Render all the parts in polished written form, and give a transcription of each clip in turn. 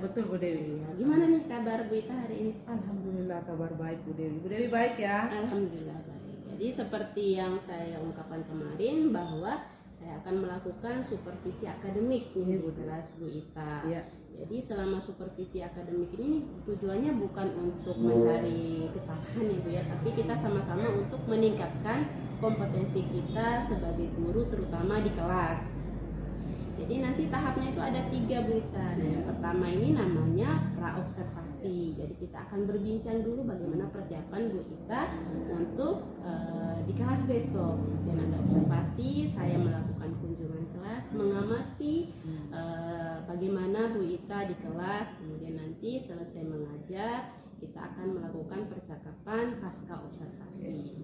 betul Bu Dewi. Ya, gimana nih kabar Bu Ita hari ini? Alhamdulillah kabar baik Bu Dewi. Bu Dewi baik ya? Alhamdulillah baik. Jadi seperti yang saya ungkapkan kemarin bahwa saya akan melakukan supervisi akademik nih di kelas Bu Ita. Iya. Jadi selama supervisi akademik ini tujuannya bukan untuk mencari kesalahan ya Bu ya, tapi kita sama-sama untuk meningkatkan kompetensi kita sebagai guru terutama di kelas. Jadi nanti tahapnya itu ada 3 Bu Ita. Nah, yang pertama ini namanya praobservasi. Jadi kita akan berbincang dulu bagaimana persiapan Bu Ita untuk di kelas besok. Dan ada observasi, saya melakukan kunjungan kelas, mengamati bagaimana Bu Ita di kelas. Kemudian nanti selesai mengajar, kita akan melakukan percakapan pasca observasi.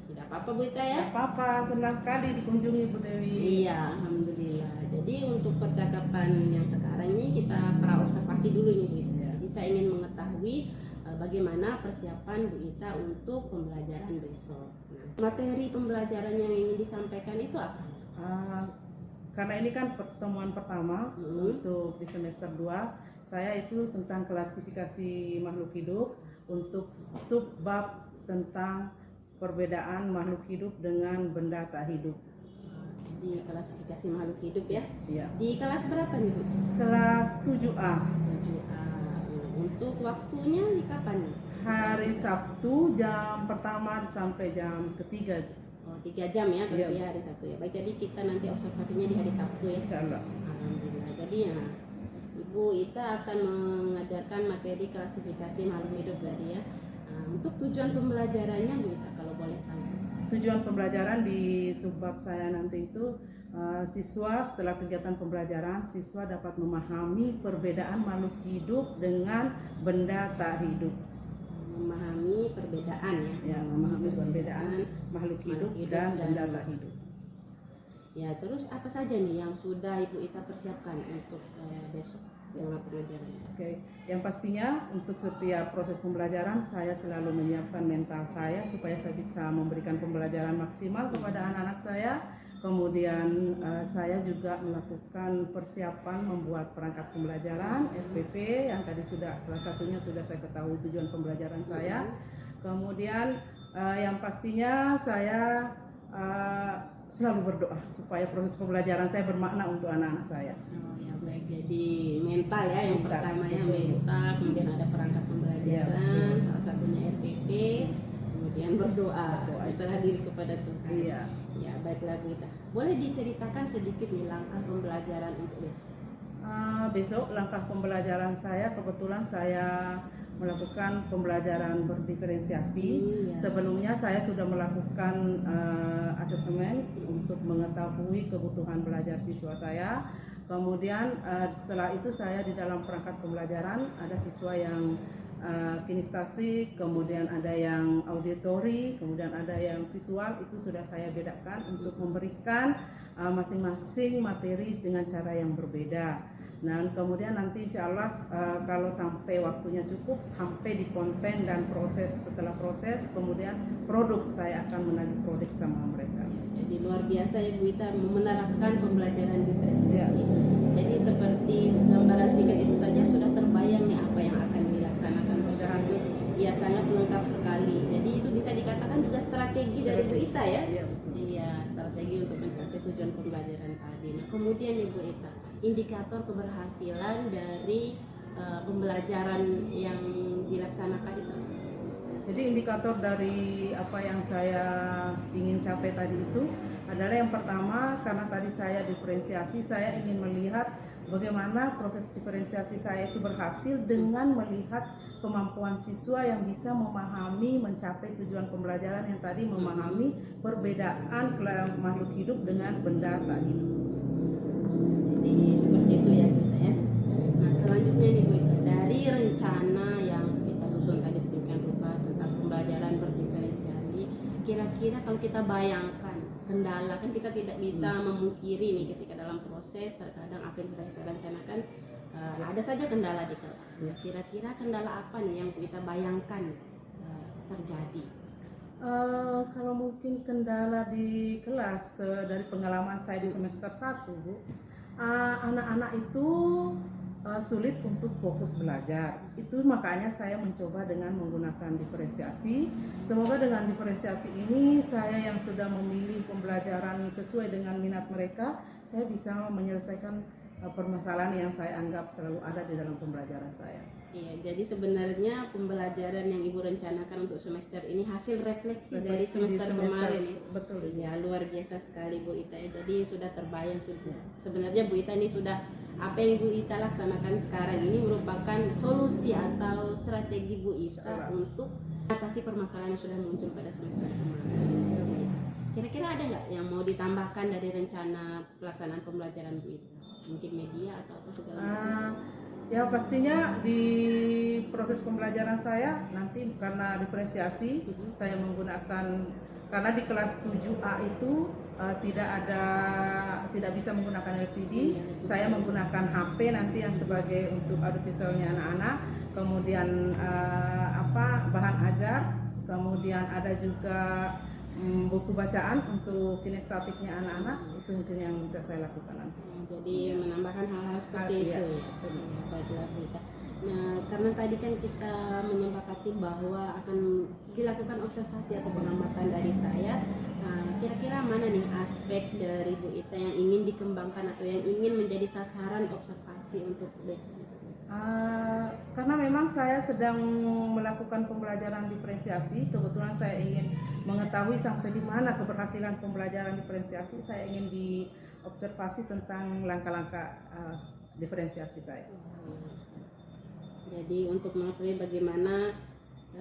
Tidak apa-apa Bu Ita ya? Tidak apa-apa, senang sekali dikunjungi Bu Dewi. Iya, alhamdulillah. Jadi untuk percakapan yang sekarang ini kita praobservasi dulu nih Bu Ita. Jadi saya ingin mengetahui bagaimana persiapan Bu Ita untuk pembelajaran besok. Nah, materi pembelajaran yang ingin disampaikan itu apa? Karena ini kan pertemuan pertama untuk di semester 2, saya itu tentang klasifikasi makhluk hidup untuk subbab tentang perbedaan makhluk hidup dengan benda tak hidup. Di klasifikasi makhluk hidup ya? Iya. Di kelas berapa nih Bu? Kelas 7A. 7A. Untuk waktunya di kapan nih? Hari Sabtu jam pertama sampai jam ketiga. Oh, 3 jam ya berarti Iya. hari Sabtu ya. Baik, jadi kita nanti observasinya di hari Sabtu ya. Insyaallah. Alhamdulillah. Jadi ya Ibu Ita akan mengajarkan materi klasifikasi makhluk hidup tadi ya. Nah, untuk tujuan pembelajarannya Bu Ita kalau boleh tahu. Tujuan pembelajaran di subbab saya nanti itu siswa setelah kegiatan pembelajaran, siswa dapat memahami perbedaan makhluk hidup dengan benda tak hidup. Memahami perbedaan ya. Ya, memahami perbedaan makhluk hidup dan benda tak hidup. Ya, terus apa saja nih yang sudah Ibu Ita persiapkan untuk besok dalam pengajaran? Oke, yang pastinya untuk setiap proses pembelajaran saya selalu menyiapkan mental saya supaya saya bisa memberikan pembelajaran maksimal kepada anak-anak saya. Kemudian saya juga melakukan persiapan membuat perangkat pembelajaran FPP yang tadi salah satunya sudah saya ketahui tujuan pembelajaran saya. Kemudian yang pastinya saya selalu berdoa supaya proses pembelajaran saya bermakna untuk anak-anak saya. Oh ya baik, jadi mental ya yang pertama ya, mental, kemudian ada perangkat pembelajaran, salah satunya RPP, kemudian berdoa, berserah diri kepada Tuhan. Iya. Ya baiklah Bu Ita, boleh diceritakan sedikit nih langkah pembelajaran untuk besok? Besok langkah pembelajaran saya kebetulan saya melakukan pembelajaran berdiferensiasi. Sebelumnya saya sudah melakukan asesmen untuk mengetahui kebutuhan belajar siswa saya. Kemudian setelah itu saya di dalam perangkat pembelajaran ada siswa yang kinestasi, kemudian ada yang auditori, kemudian ada yang visual. Itu sudah saya bedakan untuk memberikan masing-masing materi dengan cara yang berbeda. Nah, kemudian nanti insya Allah kalau sampai waktunya cukup, sampai di konten dan proses, setelah proses kemudian produk, saya akan menagih produk sama mereka. Jadi luar biasa Ibu Ita menerapkan pembelajaran diferensiasi. Ya. Jadi seperti gambaran singkat itu saja sudah terbayang nih apa yang akan dilaksanakan pada itu. Ya sangat lengkap sekali. Jadi itu bisa dikatakan juga strategi dari Bu Ita ya. Iya, strategi untuk mencapai tujuan pembelajaran tadi. Nah, kemudian Ibu Ita, indikator keberhasilan dari pembelajaran yang dilaksanakan itu. Jadi indikator dari apa yang saya ingin capai tadi itu adalah yang pertama, karena tadi saya diferensiasi, saya ingin melihat bagaimana proses diferensiasi saya itu berhasil dengan melihat kemampuan siswa yang bisa memahami, mencapai tujuan pembelajaran yang tadi memahami perbedaan makhluk hidup dengan benda tak hidup. Jadi seperti itu ya Bu Ita ya. Nah selanjutnya nih Bu Ita, dari rencana yang kita susun tadi sedemikian rupa tentang pembelajaran berdiferensiasi, kira-kira kalau kita bayangkan kendala, kan kita tidak bisa memungkiri nih ketika dalam proses terkadang apa yang kita rencanakan ada saja kendala di kelas. Kira-kira kendala apa nih yang Bu Ita bayangkan terjadi? Kalau mungkin kendala di kelas dari pengalaman saya di semester 1, Bu, anak-anak itu sulit untuk fokus belajar. Itu makanya saya mencoba dengan menggunakan diferensiasi. Semoga dengan diferensiasi ini saya yang sudah memilih pembelajaran sesuai dengan minat mereka, saya bisa menyelesaikan permasalahan yang saya anggap selalu ada di dalam pembelajaran saya. Iya, jadi sebenarnya pembelajaran yang Ibu rencanakan untuk semester ini hasil refleksi dari semester kemarin ya. Betul. Ya, luar biasa sekali Bu Ita ya. Jadi sudah terbayang sudah. Sebenarnya Bu Ita ini sudah apa yang Ibu Ita laksanakan sekarang ini merupakan solusi atau strategi Bu Ita untuk mengatasi permasalahan yang sudah muncul pada semester kemarin. Kira-kira ada nggak yang mau ditambahkan dari rencana pelaksanaan pembelajaran Bu Ita? Mungkin media atau apa segala macam? Ya pastinya di proses pembelajaran saya nanti karena diferensiasi saya menggunakan, karena di kelas 7A itu tidak bisa menggunakan LCD, saya menggunakan HP nanti yang sebagai untuk audiovisualnya anak-anak, kemudian bahan ajar, kemudian ada juga buku bacaan untuk kinestetiknya anak-anak, itu mungkin yang bisa saya lakukan nanti. Jadi menambahkan hal-hal seperti itu. Baiklah Bu Ita. Nah, karena tadi kan kita menyepakati bahwa akan dilakukan observasi atau pengamatan dari saya, kira-kira mana nih aspek dari Bu Ita yang ingin dikembangkan atau yang ingin menjadi sasaran observasi untuk besok? Karena memang saya sedang melakukan pembelajaran diferensiasi, kebetulan saya ingin mengetahui sampai di mana keberhasilan pembelajaran diferensiasi, saya ingin diobservasi tentang langkah-langkah diferensiasi saya. Jadi untuk mengetahui bagaimana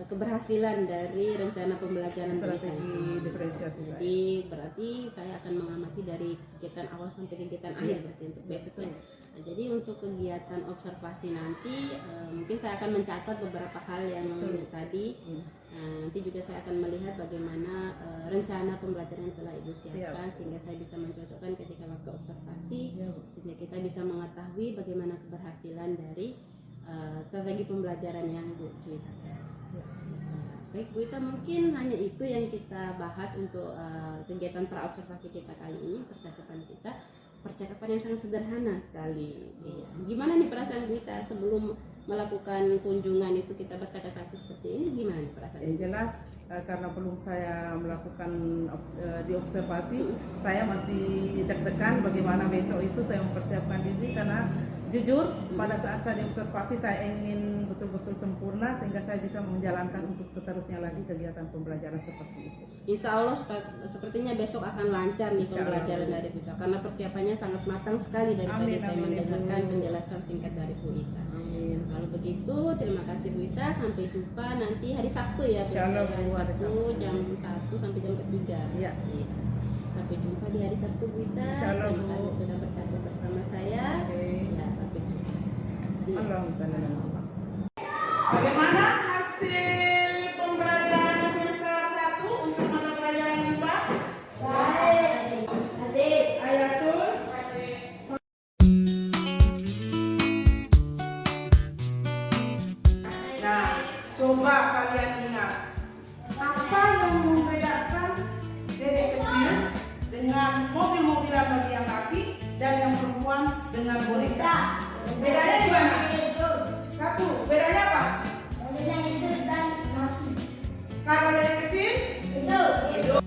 keberhasilan dari rencana pembelajaran strategi diferensiasi saya. Jadi berarti saya akan mengamati dari kegiatan awal sampai kegiatan akhir berarti untuk besoknya. Nah, jadi untuk kegiatan observasi nanti mungkin saya akan mencatat beberapa hal yang tadi. Nanti juga saya akan melihat bagaimana rencana pembelajaran yang telah Ibu siapkan sehingga saya bisa mencocokkan ketika waktu observasi sehingga kita bisa mengetahui bagaimana keberhasilan dari strategi pembelajaran yang Bu Ita. Baik Bu Ita, mungkin hanya itu yang kita bahas untuk kegiatan pra-observasi kita kali ini, percakapan yang sangat sederhana sekali. Gimana nih perasaan Bu Ita sebelum melakukan kunjungan itu kita bercakap-cakap seperti ini, gimana nih perasaan? Yang jelas karena belum saya melakukan diobservasi, saya masih deg-degan bagaimana besok itu saya mempersiapkan diri, karena jujur pada saat saya diobservasi saya ingin betul-betul sempurna sehingga saya bisa menjalankan untuk seterusnya lagi kegiatan pembelajaran seperti itu. Insya Allah sepertinya besok akan lancar nih pembelajaran dari Bu Ita karena persiapannya sangat matang sekali dari tadi saya mendengarkan penjelasan singkat dari Bu Ita. Kalau begitu terima kasih Bu Ita, sampai jumpa nanti hari Sabtu ya Bu Ita. Hari Sabtu jam 1 sampai jam 3. Ya. Sampai jumpa di hari Sabtu Bu Ita. Terima kasih sudah bercakap bersama saya. Ya, sampai jumpa. Bagaimana hasil pembelajaran semester 1 untuk mata pelajaran IPA? Baik. Ayatul. Nah, coba kalian ingat apa yang membedakan dedek kecil dengan mobil-mobilan bagi yang laki dan yang perempuan dengan boneka? Bedanya di mana? Satu, bedanya apa? Bedanya hidup dan mati. Kalau dedek kecil? Hidup.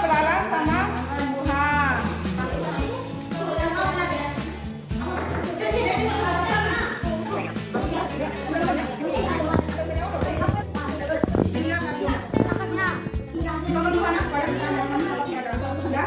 Belalang sama tumbuhan. Teman-teman apa yang sama kalau ada suatu ya?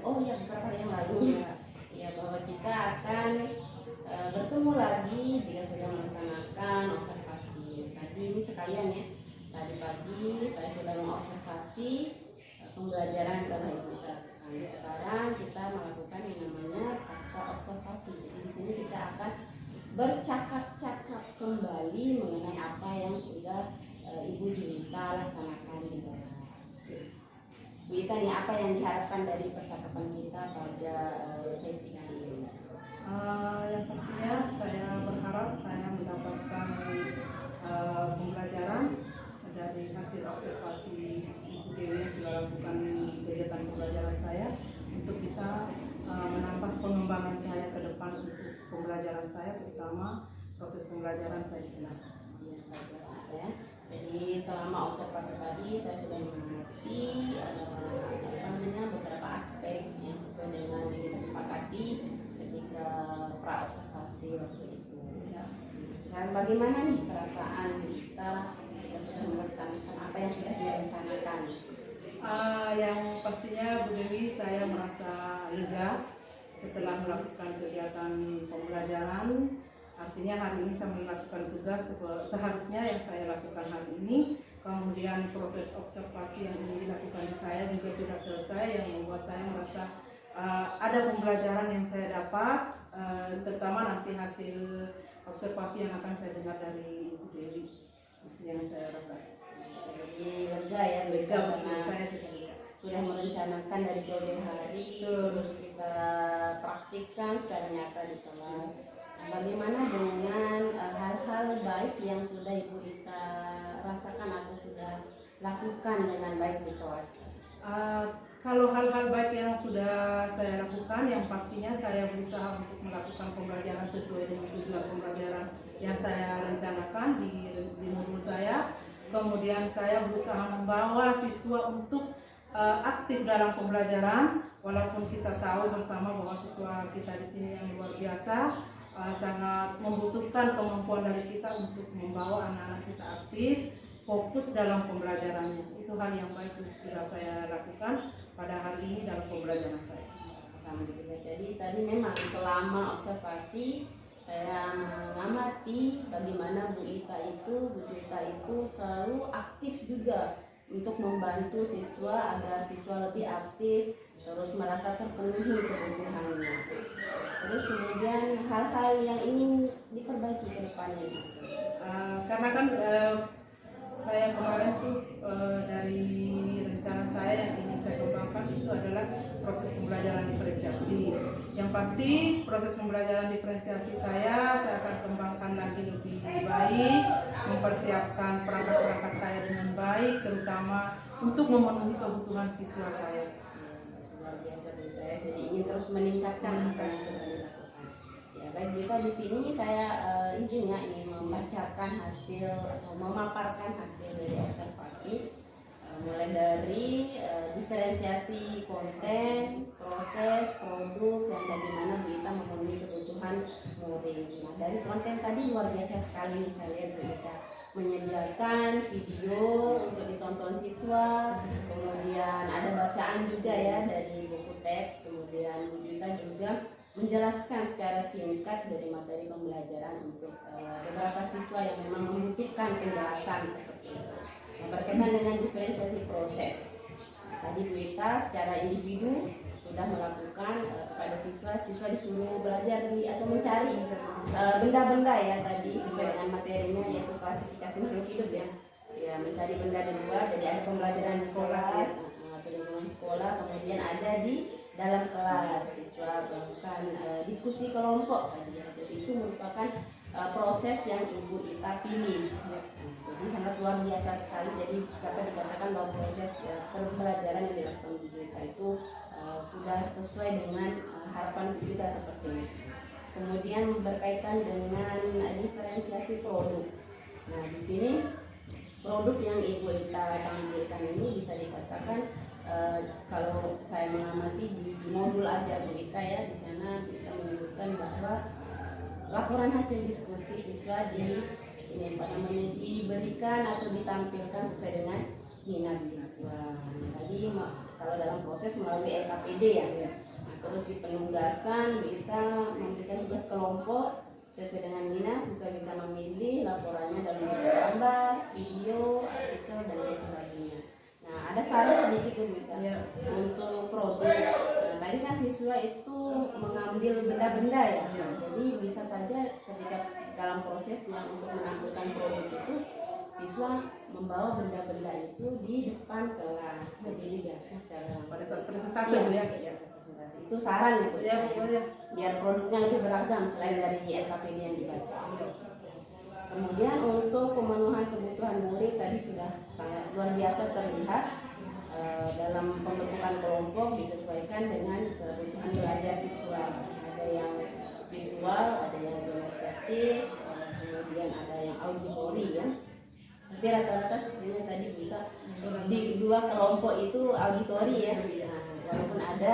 Oh iya, beberapa hari yang lalu ya bahwa kita akan bertemu lagi jika sudah melaksanakan observasi. Tadi ini sekalian ya, tadi pagi saya sudah mengobservasi pembelajaran telah Ibu terapkan. Sekarang kita melakukan yang namanya pasca observasi. Jadi di sini kita akan bercakap-cakap kembali mengenai apa yang sudah Ibu Julita laksanakan di kelas. Bu Ita nih, apa yang diharapkan dari percakapan kita pada sesi kali ini? Yang pastinya saya berharap saya mendapatkan pembelajaran dari hasil observasi Ibu Dewi yang sudah lakukan kegiatan pembelajaran saya untuk bisa menambah pengembangan saya ke depan untuk pembelajaran saya, terutama proses pembelajaran saya di kelas. Ya. Jadi selama observasi tadi saya sudah mengerti beberapa aspek yang sesuai dengan yang kita sepakati ketika pra observasi waktu itu. Ya. Sekarang bagaimana nih perasaan kita sudah melaksanakan apa yang sudah direncanakan? Yang pastinya Bu Dewi, saya merasa lega setelah melakukan kegiatan pembelajaran. Artinya hari ini saya melakukan tugas seharusnya yang saya lakukan hari ini. Kemudian proses observasi yang ingin dilakukan di saya juga sudah selesai, yang membuat saya merasa ada pembelajaran yang saya dapat, terutama nanti hasil observasi yang akan saya dengar dari Ibu Dewi yang saya rasa. Jadi lega ya, Lega karena saya sudah merencanakan dari jauh hari, terus kita praktikkan secara nyata di kelas. Bagaimana dengan hal-hal baik yang sudah Ibu Ita rasakan atau sudah lakukan dengan baik di kelas? Kalau hal-hal baik yang sudah saya lakukan, yang pastinya saya berusaha untuk melakukan pembelajaran sesuai dengan tujuan pembelajaran yang saya rencanakan di modul saya. Kemudian saya berusaha membawa siswa untuk aktif dalam pembelajaran, walaupun kita tahu bersama bahwa siswa kita di sini yang luar biasa. Sangat membutuhkan kemampuan dari kita untuk membawa anak-anak kita aktif, fokus dalam pembelajarannya. Itu hal yang baik yang sudah saya lakukan pada hari ini dalam pembelajaran saya. Jadi tadi memang selama observasi saya mengamati bagaimana Bu Julita itu selalu aktif juga untuk membantu siswa agar siswa lebih aktif, terus merasa terpenuhi kebutuhannya. Terus kemudian hal-hal yang ingin diperbaiki ke depannya. Karena kan saya kemarin tuh dari rencana saya yang ingin saya kembangkan itu adalah proses pembelajaran diferensiasi. Yang pasti proses pembelajaran diferensiasi saya akan kembangkan lagi lebih baik, mempersiapkan perangkat-perangkat saya dengan baik, terutama untuk memenuhi kebutuhan siswa saya. Luar biasa Bu Ita ya. Jadi ingin terus meningkatkan apa yang sudah dilakukan. Ya baik Bu Ita, di sini saya izin ya ingin membacakan hasil atau memaparkan hasil dari observasi mulai dari diferensiasi konten, proses, produk, dan bagaimana Bu Ita memenuhi kebutuhan murid. Nah dari konten tadi luar biasa sekali nih saya lihat Bu Ita menyediakan video untuk ditonton siswa, kemudian ada bacaan juga ya dari buku teks, kemudian Bu Julita juga menjelaskan secara singkat dari materi pembelajaran untuk beberapa siswa yang memang membutuhkan penjelasan seperti itu. Yang berkaitan dengan diferensiasi proses, tadi Bu Julita secara individu sudah melakukan kepada siswa disuruh belajar atau mencari benda-benda ya tadi sesuai dengan materinya, yaitu klasifikasi makhluk hidup ya mencari benda di luar. Jadi ada pembelajaran di sekolah atau lingkungan sekolah, kemudian ada di dalam kelas siswa melakukan diskusi kelompok tadi ya. Jadi itu merupakan proses yang Ibu Ita pilih. Jadi sangat luar biasa sekali. Jadi dapat dikatakan bahwa proses pembelajaran yang dilakukan Ibu Ita itu sudah sesuai dengan harapan kita seperti ini. Kemudian berkaitan dengan diferensiasi produk. Nah di sini produk yang Ibu Ita tampilkan ini bisa dikatakan kalau saya mengamati di modul ajar Bu Ita ya, di sana kita menyebutkan bahwa laporan hasil diskusi siswa diberikan atau ditampilkan sesuai dengan minat siswa. Tadi kalau dalam proses melalui LKPD ya. Nah, terus di penugasan kita memberikan tugas kelompok sesuai dengan minat, siswa bisa memilih laporannya dalam bentuk gambar, video, artikel dan lain sebagainya. Nah, ada saran sedikit Bu Ita untuk produk. Nah, tadi kan siswa itu mengambil benda-benda ya. Jadi bisa saja ketika dalam prosesnya untuk menampilkan produk itu siswa membawa benda-benda itu di depan kelas. Jadi dijelaskan secara Pada saat presentasi Iya. ya. Itu saran ya Bu. Ya, ya. Biar produknya lebih beragam selain dari LKPD yang dibaca. Kemudian untuk pemenuhan kebutuhan murid tadi sudah sangat luar biasa terlihat dalam pembentukan kelompok disesuaikan dengan kebutuhan belajar siswa. Ada yang visual, ada yang demonstratif, kemudian ada yang auditori ya. Tapi rata-rata sebenarnya tadi kita di kedua kelompok itu auditori ya. Nah, walaupun ada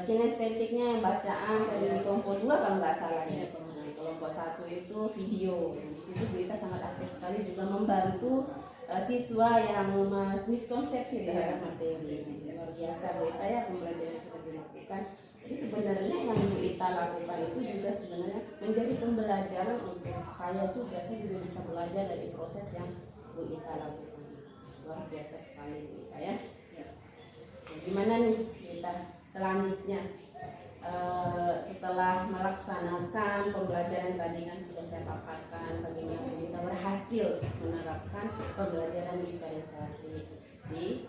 kinestetiknya yang bacaan tadi di kelompok 2 kalau nggak salah ya. Nah, kelompok 1 itu video. Di situ kita sangat aktif sekali juga membantu siswa yang miskonsepsi terhadap materi. Luar biasa Bu Ita ya pembelajaran yang sudah dilakukan. Jadi sebenarnya yang Bu Ita lakukan itu juga sebenarnya menjadi pembelajaran untuk saya juga. Saya juga bisa belajar dari proses yang Bu Ita lakukan. Luar biasa sekali Bu Ita ya. Nah, gimana nih Bu Ita selanjutnya setelah melaksanakan pembelajaran tadi kan sudah saya paparkan bagaimana kita berhasil menerapkan pembelajaran diferensiasi di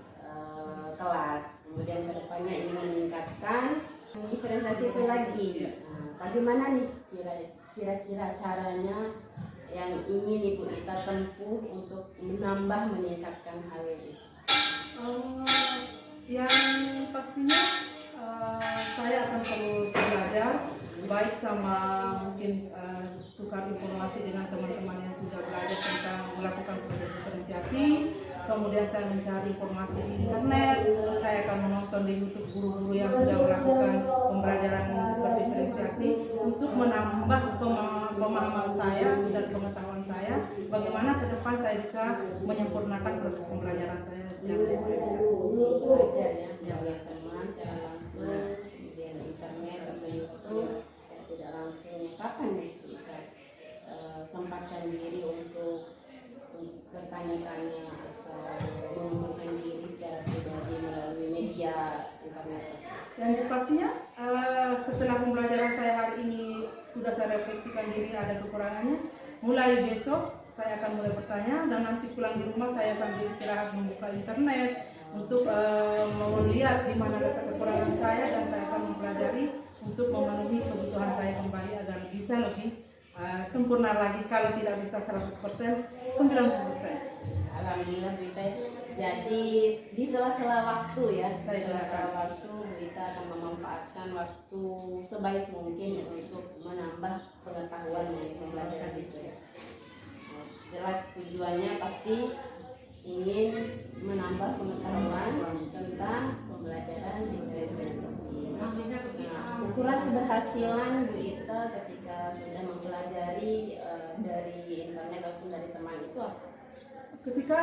kelas. Kemudian kedepannya ingin meningkatkan diferensiasi itu lagi. Nah, bagaimana nih kira-kira caranya yang ingin Ibu Ita tempuh untuk meningkatkan hal ini? Yang pastinya saya akan terus belajar baik sama mungkin tukar informasi dengan teman-teman yang sudah belajar tentang melakukan proses diferensiasi. Kemudian saya mencari informasi di internet, saya akan menonton di YouTube guru-guru yang sudah melakukan pembelajaran berdiferensiasi untuk menambah pemahaman saya dan pengetahuan saya bagaimana ke depan saya bisa menyempurnakan proses pembelajaran saya yang diferensiasi. Belajar ya, oleh teman secara langsung, kemudian internet atau YouTube secara tidak langsung. Kapan nih kita sempatkan diri untuk bertanya-tanya atau mengembangkan diri secara pribadi melalui media internet? Yang pastinya setelah pembelajaran saya hari ini sudah saya refleksikan diri ada kekurangannya. Mulai besok saya akan mulai bertanya dan nanti pulang di rumah saya sambil istirahat membuka internet untuk melihat di mana letak kekurangan saya dan saya akan mempelajari untuk memenuhi kebutuhan saya kembali agar bisa lebih sempurna lagi, kalau tidak bisa 100%, 90%. Alhamdulillah Bu Ita, jadi di sela-sela waktu ya, sela-sela waktu Bu Ita akan memanfaatkan waktu sebaik mungkin untuk menambah pengetahuan dari pembelajaran itu ya. Jelas tujuannya pasti ingin menambah pengetahuan tentang pembelajaran diferensiasi. Nah, ukuran keberhasilan Bu Ita ketika sudah mempelajari dari internet ataupun dari teman itu apa? Ketika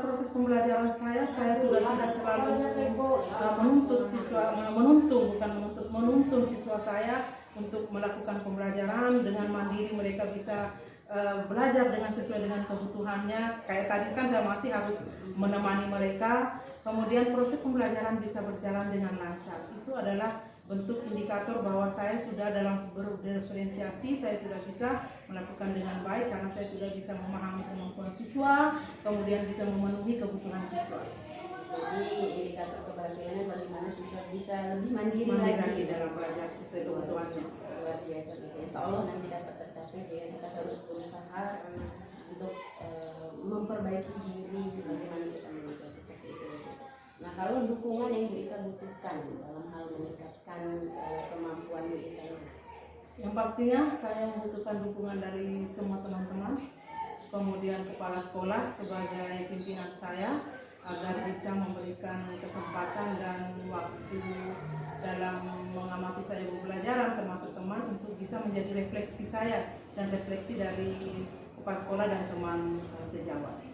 proses pembelajaran saya sudah tidak terlalu menuntun siswa saya untuk melakukan pembelajaran dengan mandiri. Mereka bisa belajar dengan sesuai dengan kebutuhannya. Kayak tadi kan saya masih harus menemani mereka. Kemudian proses pembelajaran bisa berjalan dengan lancar. Itu adalah bentuk indikator bahwa saya sudah dalam berdiferensiasi, saya sudah bisa melakukan dengan baik karena saya sudah bisa memahami kemampuan siswa, kemudian bisa memenuhi kebutuhan siswa. Jadi indikator keberhasilannya bagaimana siswa bisa lebih mandiri lagi dalam belajar sesuai kebutuhannya. Luar biasa gitu. Insya Allah nanti dapat tercapai. Jadi kita harus berusaha untuk memperbaiki diri bagaimana kita meningkatkan seperti itu. Nah, kalau dukungan yang Bu Ita butuhkan dalam hal meningkatkan kemampuan Bu Ita ini? Yang pastinya saya membutuhkan dukungan dari semua teman-teman, kemudian kepala sekolah sebagai pimpinan saya agar bisa memberikan kesempatan dan waktu dalam mengamati saya pembelajaran termasuk teman untuk bisa menjadi refleksi saya dan refleksi dari kepala sekolah dan teman sejawat.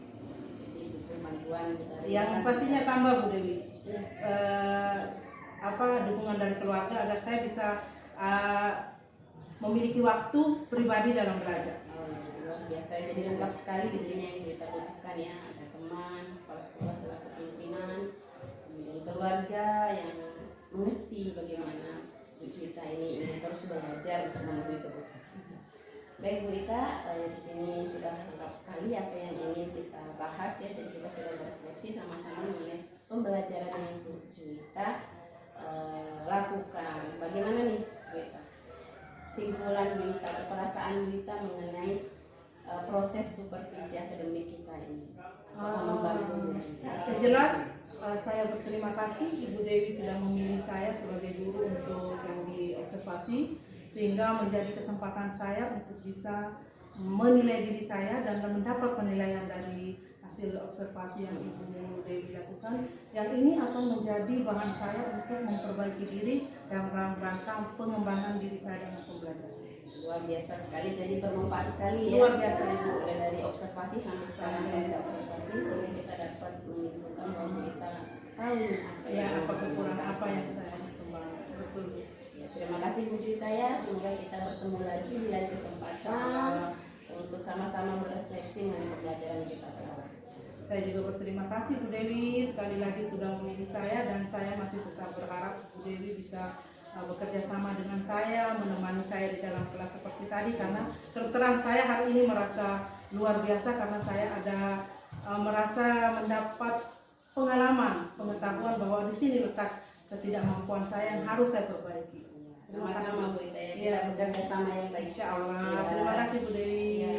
Bantuan Yang pastinya tambah Bu Dewi. dukungan dari keluarga agar saya bisa memiliki waktu pribadi dalam belajar. Luar biasa, jadi lengkap sekali di sini yang kita butuhkan ya. Ada teman, kepala sekolah selaku pimpinan, kemudian keluarga yang mengerti bagaimana Bu Ita ini ingin terus belajar untuk memenuhi kebutuhan. Baik Bu Ita, di sini sudah lengkap sekali apa yang ingin kita bahas ya. Jadi kita sudah berefleksi sama-sama mengenai pembelajaran yang Bu Ita lakukan. Bagaimana nih Bu Ita? Simpulan Bu Ita, perasaan Bu Ita mengenai proses supervisi akademik kita ini. Membantu Bu Ita. Jelas saya berterima kasih Ibu Dewi sudah memilih saya sebagai guru untuk yang diobservasi, sehingga menjadi kesempatan saya untuk bisa menilai diri saya dan mendapat penilaian dari hasil observasi yang Ibu Dewi lakukan. Yang ini akan menjadi bahan saya untuk memperbaiki diri dalam rangka pengembangan diri saya dalam pembelajaran. Luar biasa sekali, jadi bermanfaat sekali ya. Luar biasa Ibu. Mulai dari observasi sampai sekarang pasca observasi, sehingga kita dapat menyimpulkan bahwa kita tahu apa Ya, apa kekurangan apa yang saya harus kembangkan. Betul. Ya, terima kasih Bu Ita ya, sehingga kita bertemu lagi di lain kesempatan untuk sama-sama berefleksi mengenai pembelajaran kita terhadap. Saya juga berterima kasih Bu Dewi sekali lagi sudah memilih saya, dan saya masih tetap berharap Bu Dewi bisa bekerja sama dengan saya, menemani saya di dalam kelas seperti tadi, karena terus terang saya hari ini merasa luar biasa karena saya ada merasa mendapat pengetahuan bahwa di sini letak ketidakmampuan saya yang harus saya perbaiki. Sama-sama Bu Ita ya, Iya. kita bekerja sama yang baik. Insya Allah. Ya. Terima kasih Bu Dewi. Ya.